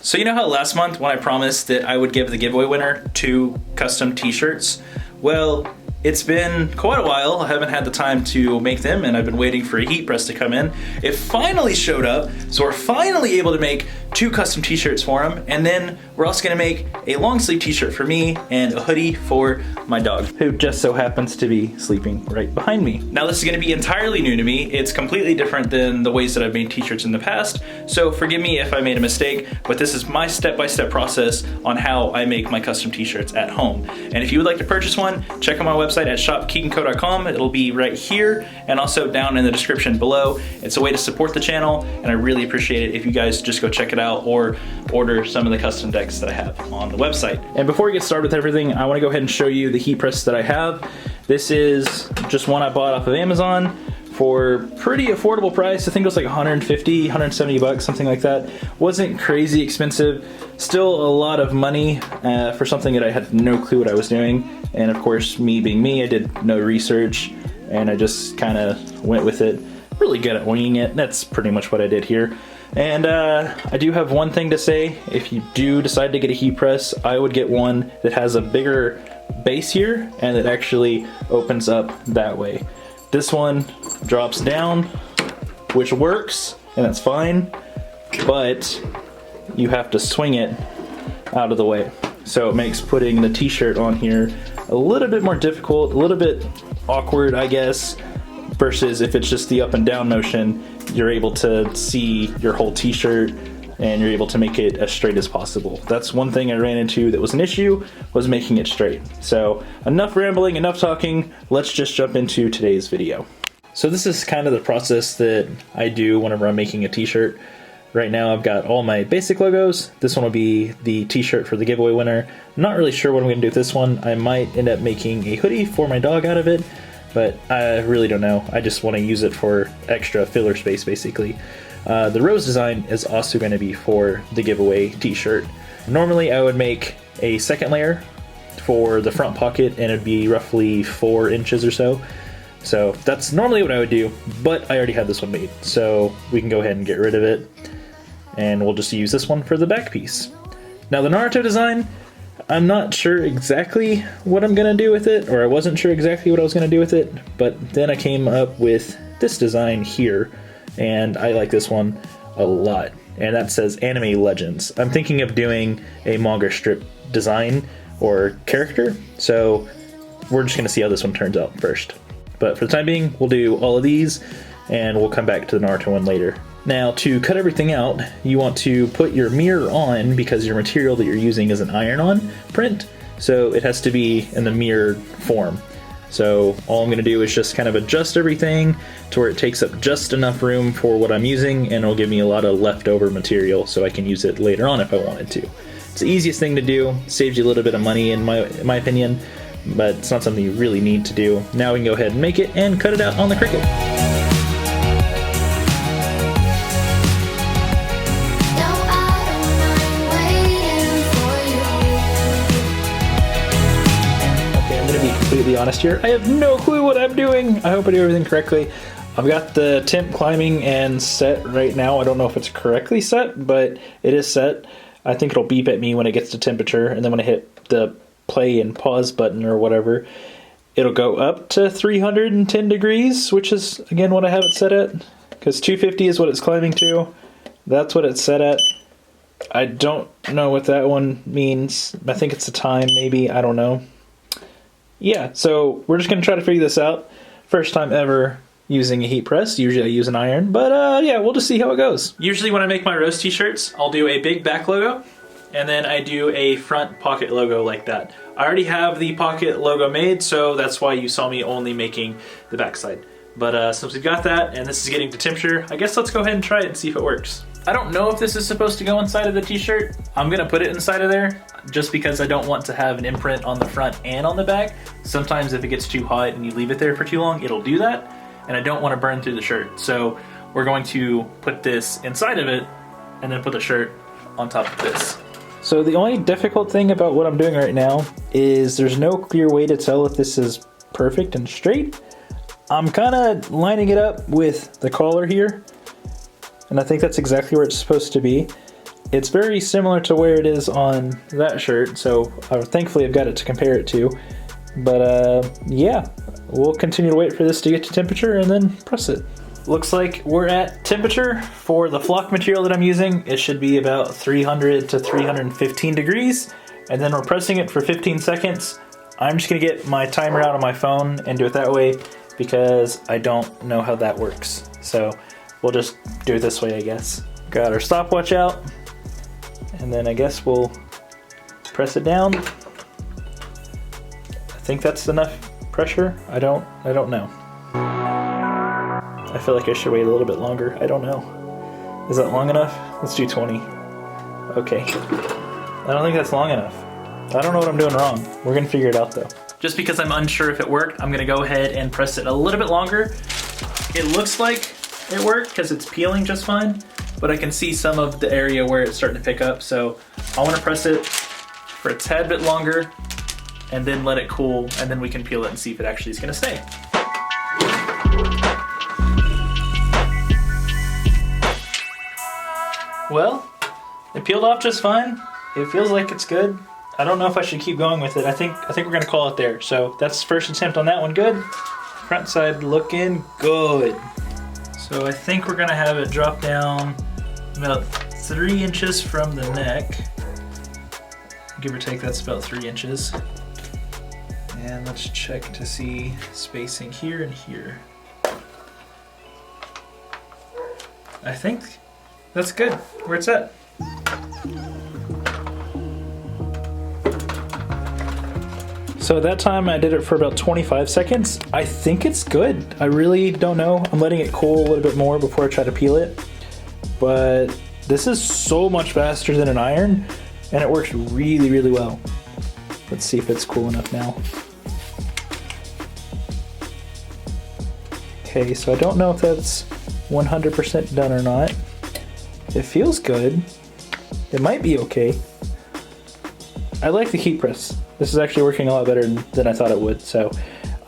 So you know how last month when I promised that I would give the giveaway winner 2 custom t-shirts? Well, it's been quite a while. I haven't had the time to make them and I've been waiting for a heat press to come in. It finally showed up, so we're finally able to make 2 custom t-shirts for him, and then we're also gonna make a long sleeve t-shirt for me and a hoodie for my dog, who just so happens to be sleeping right behind me. Now this is gonna be entirely new to me. It's completely different than the ways that I've made t-shirts in the past, so forgive me if I made a mistake, but this is my step-by-step process on how I make my custom t-shirts at home. And if you would like to purchase one, check out my website at shopkeatonco.com. It'll be right here and also down in the description below. It's a way to support the channel, and I really appreciate it if you guys just go check it out or order some of the custom decks that I have on the website. And before we get started with everything, I want to go ahead and show you the heat press that I have. This is just one I bought off of Amazon for pretty affordable price. I think it was like 150, 170 bucks, something like that. Wasn't crazy expensive. Still a lot of money for something that I had no clue what I was doing. And of course, me being me, I did no research and I just kind of went with it. Really good at winging it. That's pretty much what I did here. And I do have one thing to say. If you do decide to get a heat press, I would get one that has a bigger base here and that actually opens up that way. This one drops down, which works, and that's fine, but you have to swing it out of the way. So it makes putting the t-shirt on here a little bit more difficult, a little bit awkward, I guess, versus if it's just the up and down motion, you're able to see your whole t-shirt and you're able to make it as straight as possible. That's one thing I ran into that was an issue, was making it straight. So enough rambling, enough talking, let's just jump into today's video. So this is kind of the process that I do whenever I'm making a t-shirt. Right now I've got all my basic logos. This one will be the t-shirt for the giveaway winner. I'm not really sure what I'm gonna do with this one. I might end up making a hoodie for my dog out of it, but I really don't know. I just wanna use it for extra filler space basically. The rose design is also going to be for the giveaway t-shirt. Normally I would make a second layer for the front pocket and it'd be roughly 4 inches or so. So that's normally what I would do, but I already have this one made. So we can go ahead and get rid of it and we'll just use this one for the back piece. Now the Naruto design, I'm not sure exactly what I'm going to do with it, or I wasn't sure exactly what I was going to do with it, but then I came up with this design here. And I like this one a lot, and that says Anime Legends. I'm thinking of doing a manga strip design or character, so we're just gonna see how this one turns out first. But for the time being, we'll do all of these and we'll come back to the Naruto one later. Now to cut everything out, you want to put your mirror on because your material that you're using is an iron-on print, so it has to be in the mirrored form. So all I'm going to do is just kind of adjust everything to where it takes up just enough room for what I'm using, and it'll give me a lot of leftover material so I can use it later on if I wanted to. It's the easiest thing to do, saves you a little bit of money in my opinion, but it's not something you really need to do. Now we can go ahead and make it and cut it out on the Cricut. Completely honest here, I have no clue what I'm doing. I hope I do everything correctly. I've got the temp climbing and set right now. I don't know if it's correctly set, but it is set. I think it'll beep at me when it gets to temperature, and then when I hit the play and pause button or whatever, it'll go up to 310 degrees, which is again what I have it set at, because 250 is what it's climbing to. That's what it's set at. I don't know what that one means. I think it's the time, maybe, I don't know. Yeah, so we're just going to try to figure this out. First time ever using a heat press. Usually I use an iron, but yeah, we'll just see how it goes. Usually when I make my rose t-shirts, I'll do a big back logo, and then I do a front pocket logo like that. I already have the pocket logo made, so that's why you saw me only making the back side. But since we've got that, and this is getting to temperature, I guess let's go ahead and try it and see if it works. I don't know if this is supposed to go inside of the t-shirt. I'm gonna put it inside of there just because I don't want to have an imprint on the front and on the back. Sometimes if it gets too hot and you leave it there for too long, it'll do that, and I don't want to burn through the shirt. So we're going to put this inside of it and then put the shirt on top of this. So the only difficult thing about what I'm doing right now is there's no clear way to tell if this is perfect and straight. I'm kind of lining it up with the collar here, and I think that's exactly where it's supposed to be. It's very similar to where it is on that shirt, so thankfully I've got it to compare it to. But yeah, we'll continue to wait for this to get to temperature and then press it. Looks like we're at temperature for the flock material that I'm using. It should be about 300 to 315 degrees, and then we're pressing it for 15 seconds. I'm just gonna get my timer out on my phone and do it that way because I don't know how that works. So we'll just do it this way, I guess. Got our stopwatch out, and then I guess we'll press it down. I think that's enough pressure. I don't know. I feel like I should wait a little bit longer. I don't know. Is that long enough? Let's do 20. Okay. I don't think that's long enough. I don't know what I'm doing wrong. We're gonna figure it out though. Just because I'm unsure if it worked, I'm gonna go ahead and press it a little bit longer. It looks like it worked because it's peeling just fine, but I can see some of the area where it's starting to pick up. So I wanna press it for a tad bit longer and then let it cool, and then we can peel it and see if it actually is gonna stay. Well, it peeled off just fine. It feels like it's good. I don't know if I should keep going with it. I think we're gonna call it there. So that's first attempt on that one, good. Front side looking good. So I think we're gonna have it drop down about 3 inches from the neck. Give or take, that's about 3 inches. And let's check to see spacing here and here. I think that's good, where it's at. So at that time I did it for about 25 seconds. I think it's good. I really don't know. I'm letting it cool a little bit more before I try to peel it. But this is so much faster than an iron, and it works really, really well. Let's see if it's cool enough now. Okay, so I don't know if that's 100% done or not. It feels good. It might be okay. I like the heat press. This is actually working a lot better than I thought it would, so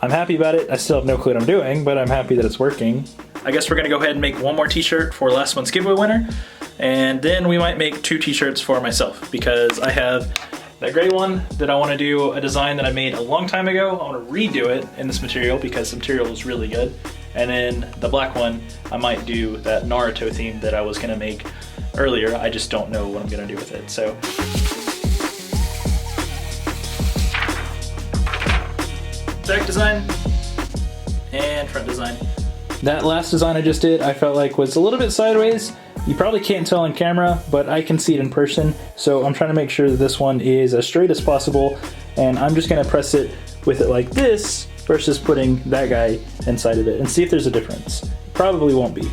I'm happy about it. I still have no clue what I'm doing, but I'm happy that it's working. I guess we're gonna go ahead and make one more t-shirt for last month's giveaway winner, and then we might make 2 t-shirts for myself because I have that gray one that I wanna do a design that I made a long time ago. I wanna redo it in this material because the material is really good. And then the black one, I might do that Naruto theme that I was gonna make earlier. I just don't know what I'm gonna do with it, so. Back design and front design. That last design I just did, I felt like was a little bit sideways. You probably can't tell on camera, but I can see it in person. So I'm trying to make sure that this one is as straight as possible, and I'm just gonna press it with it like this versus putting that guy inside of it and see if there's a difference. Probably won't be.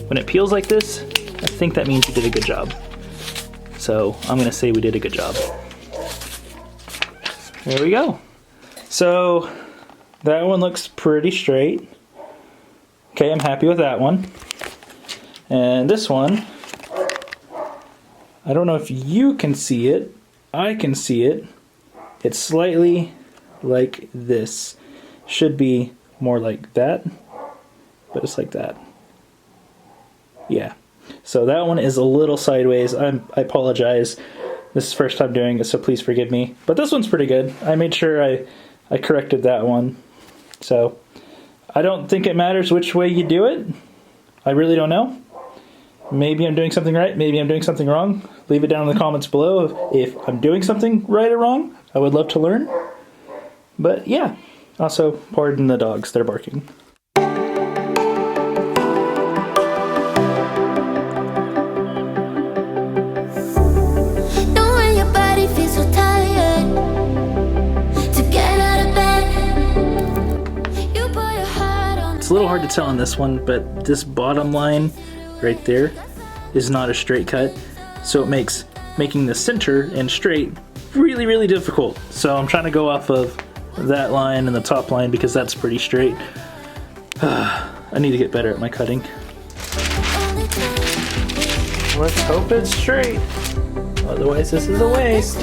When it peels like this, I think that means you did a good job. So I'm gonna say we did a good job. There we go. So that one looks pretty straight. Okay, I'm happy with that one. And this one, I don't know if you can see it. I can see it. It's slightly like this. Should be more like that, but it's like that. Yeah, so that one is a little sideways. I apologize. This is the first time doing it, so please forgive me. But this one's pretty good. I made sure I corrected that one. So I don't think it matters which way you do it. I really don't know. Maybe I'm doing something right, maybe I'm doing something wrong. Leave it down in the comments below if I'm doing something right or wrong. I would love to learn. But yeah, also pardon the dogs, they're barking. It's a little hard to tell on this one, but this bottom line right there is not a straight cut, so it makes making the center and straight really, really difficult. So I'm trying to go off of that line and the top line because that's pretty straight. I need to get better at my cutting. Let's hope it's straight. Otherwise this is a waste.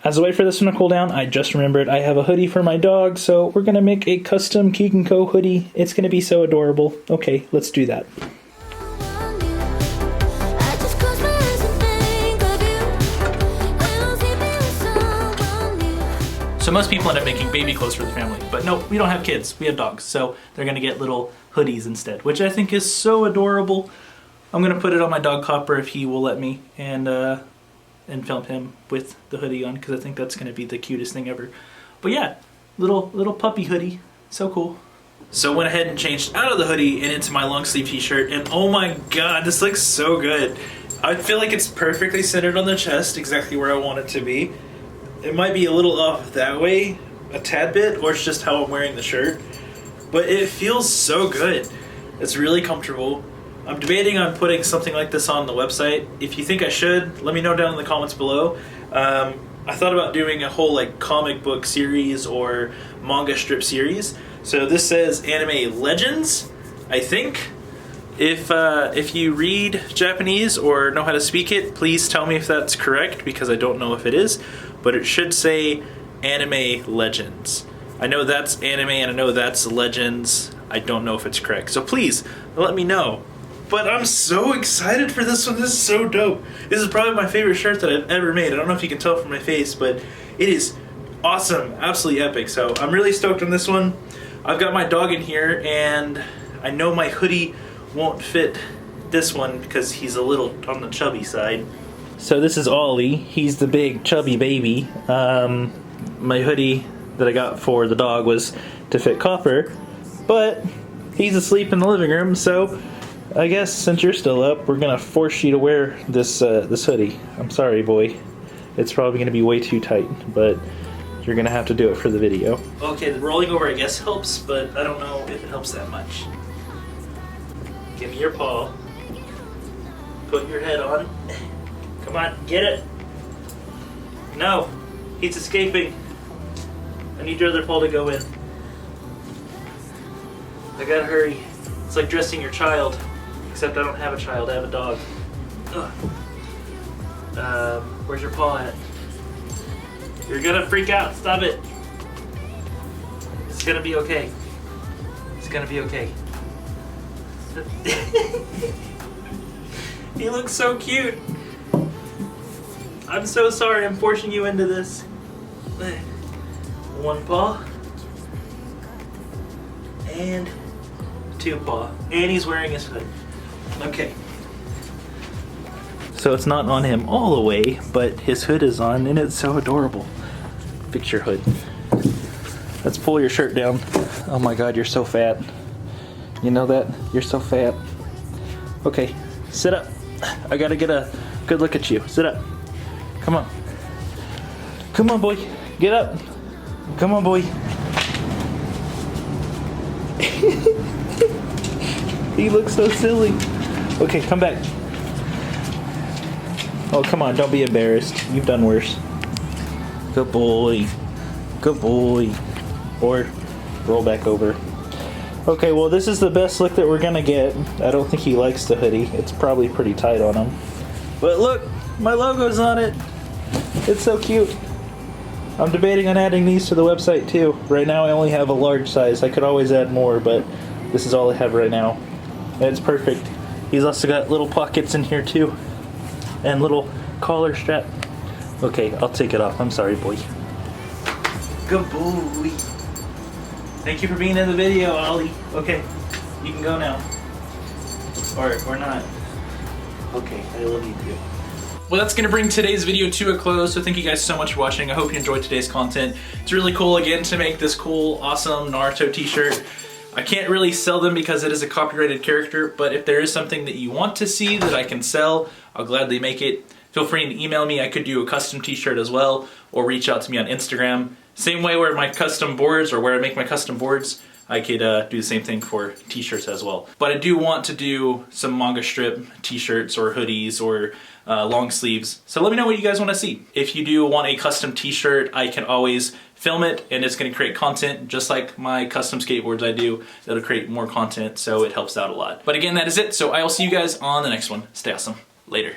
As I wait for this one to cool down, I just remembered I have a hoodie for my dog, so we're gonna make a custom Keeg & Co hoodie. It's gonna be so adorable. Okay, let's do that. So most people end up making baby clothes for the family, but no, we don't have kids, we have dogs, so they're gonna get little hoodies instead, which I think is so adorable. I'm gonna put it on my dog Copper if he will let me, and film him with the hoodie on, because I think that's gonna be the cutest thing ever. But yeah, little puppy hoodie, so cool. So I went ahead and changed out of the hoodie and into my long sleeve t-shirt, and oh my god, this looks so good. I feel like it's perfectly centered on the chest, exactly where I want it to be. It might be a little off that way, a tad bit, or it's just how I'm wearing the shirt, but it feels so good. It's really comfortable. I'm debating on putting something like this on the website. If you think I should, let me know down in the comments below. I thought about doing a whole like comic book series or manga strip series. So this says Anime Legends, I think. If you read Japanese or know how to speak it, please tell me if that's correct, because I don't know if it is, but it should say Anime Legends. I know that's anime and I know that's Legends. I don't know if it's correct. So please let me know. But I'm so excited for this one. This is so dope. This is probably my favorite shirt that I've ever made. I don't know if you can tell from my face, but it is awesome. Absolutely epic. So I'm really stoked on this one. I've got my dog in here, and I know my hoodie won't fit this one because he's a little on the chubby side. So this is Ollie. He's the big chubby baby. My hoodie that I got for the dog was to fit Copper, but he's asleep in the living room, so I guess since you're still up, we're gonna force you to wear this this hoodie. I'm sorry, boy. It's probably gonna be way too tight, but you're gonna have to do it for the video. Okay, the rolling over I guess helps, but I don't know if it helps that much. Give me your paw. Put your head on. Come on, get it. No, he's escaping. I need your other paw to go in. I gotta hurry. It's like dressing your child. Except I don't have a child, I have a dog. Where's your paw at? You're gonna freak out, stop it. It's gonna be okay. It's gonna be okay. He looks so cute. I'm so sorry I'm forcing you into this. One paw. And two paw. And he's wearing his hood. Okay. So it's not on him all the way, but his hood is on, and it's so adorable. Fix your hood. Let's pull your shirt down. Oh my god, you're so fat. You know that? You're so fat. Okay, sit up. I gotta get a good look at you. Sit up. Come on. Come on, boy. Get up. Come on, boy. He looks so silly. Okay, come back. Oh, come on, don't be embarrassed. You've done worse. Good boy. Good boy. Or roll back over. Okay, well, this is the best look that we're gonna get. I don't think he likes the hoodie. It's probably pretty tight on him. But look, my logo's on it. It's so cute. I'm debating on adding these to the website too. Right now I only have a large size. I could always add more, but this is all I have right now. And it's perfect. He's also got little pockets in here too. And little collar strap. Okay, I'll take it off. I'm sorry, boy. Good boy. Thank you for being in the video, Ollie. Okay, you can go now. Or not. Okay, I love you too. Well, that's gonna bring today's video to a close, so thank you guys so much for watching. I hope you enjoyed today's content. It's really cool, again, to make this cool, awesome Naruto t-shirt. I can't really sell them because it is a copyrighted character, but if there is something that you want to see that I can sell, I'll gladly make it. Feel free to email me. I could do a custom t-shirt as well, or reach out to me on Instagram. Same way where my custom boards, or where I make my custom boards, I could do the same thing for t-shirts as well. But I do want to do some manga strip t-shirts or hoodies or long sleeves. So let me know what you guys want to see. If you do want a custom t-shirt, I can always film it and it's going to create content just like my custom skateboards I do. It'll create more content, so it helps out a lot. But again, that is it. So I will see you guys on the next one. Stay awesome. Later.